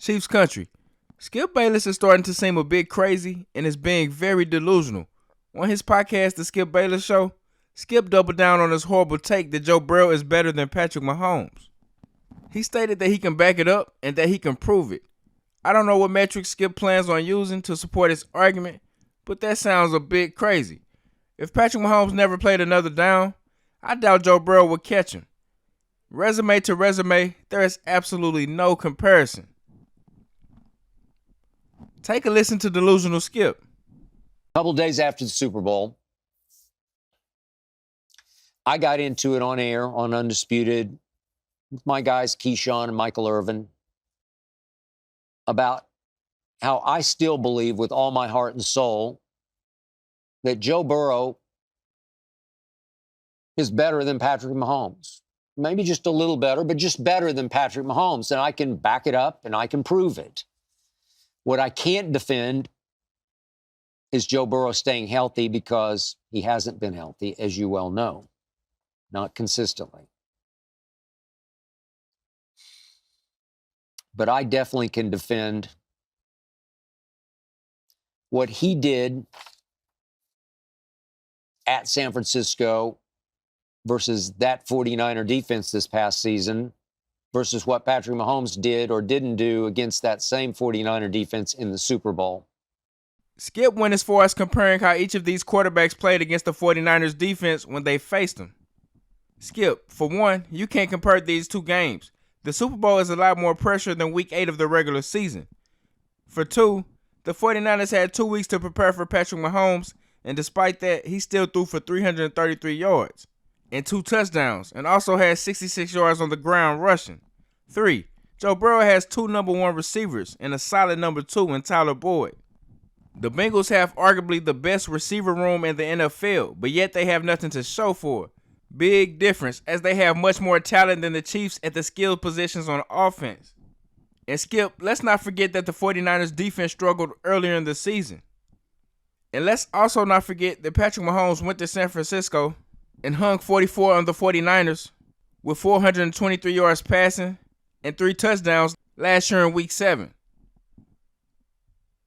Chiefs country. Skip Bayless is starting to seem a bit crazy and is being very delusional. On his podcast, The Skip Bayless Show, Skip doubled down on his horrible take that Joe Burrow is better than Patrick Mahomes. He stated that he can back it up and that he can prove it. I don't know what metrics Skip plans on using to support his argument, but that sounds a bit crazy. If Patrick Mahomes never played another down, I doubt Joe Burrow would catch him. Resume to resume, there is absolutely no comparison. Take a listen to Delusional Skip. A couple days after the Super Bowl, I got into it on air on Undisputed with my guys Keyshawn and Michael Irvin about how I still believe with all my heart and soul that Joe Burrow is better than Patrick Mahomes. Maybe just a little better, but just better than Patrick Mahomes. And I can back it up and I can prove it. What I can't defend is Joe Burrow staying healthy because he hasn't been healthy, as you well know, not consistently. But I definitely can defend what he did at San Francisco versus that 49er defense this past season versus what Patrick Mahomes did or didn't do against that same 49er defense in the Super Bowl. Skip went as far as comparing how each of these quarterbacks played against the 49ers defense when they faced them. Skip, for one, you can't compare these two games. The Super Bowl is a lot more pressure than Week 8 of the regular season. For two, the 49ers had 2 weeks to prepare for Patrick Mahomes, and despite that, he still threw for 333 yards and 2 touchdowns, and also had 66 yards on the ground rushing. 3, Joe Burrow has 2 number 1 receivers and a solid number 2 in Tyler Boyd. The Bengals have arguably the best receiver room in the NFL, but yet they have nothing to show for it. Big difference, as they have much more talent than the Chiefs at the skilled positions on offense. And Skip, let's not forget that the 49ers defense struggled earlier in the season. And let's also not forget that Patrick Mahomes went to San Francisco and hung 44 on the 49ers with 423 yards passing and 3 touchdowns last year in Week 7.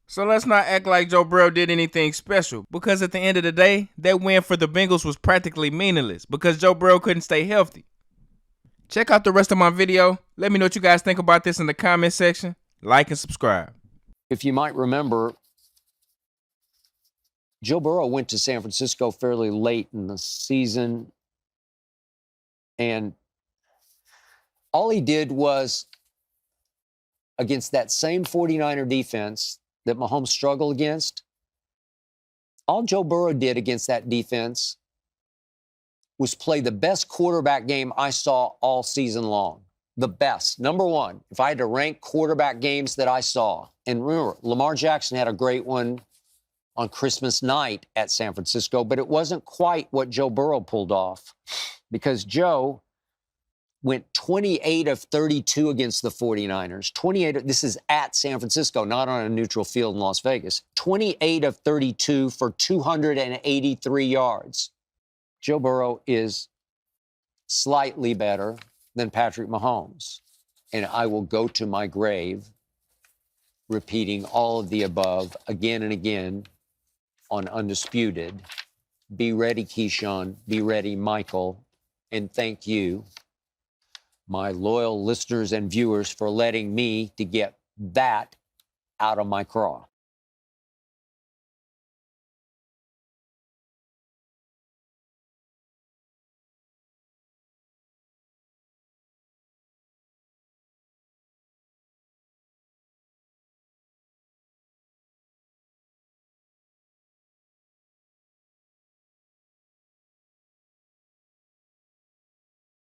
So let's not act like Joe Burrow did anything special, because at the end of the day, that win for the Bengals was practically meaningless because Joe Burrow couldn't stay healthy. Check out the rest of my video. Let me know what you guys think about this in the comment section. Like and subscribe. If you might remember, Joe Burrow went to San Francisco fairly late in the season, and all he did was, against that same 49er defense that Mahomes struggled against, all Joe Burrow did against that defense was play the best quarterback game I saw all season long. The best. Number one, if I had to rank quarterback games that I saw, and remember, Lamar Jackson had a great one on Christmas night at San Francisco, but it wasn't quite what Joe Burrow pulled off, because Joe went 28 of 32 against the 49ers. 28, this is at San Francisco, not on a neutral field in Las Vegas. 28 of 32 for 283 yards. Joe Burrow is slightly better than Patrick Mahomes. And I will go to my grave repeating all of the above again and again on Undisputed. Be ready, Keyshawn. Be ready, Michael. And thank you, my loyal listeners and viewers, for letting me to get that out of my craw.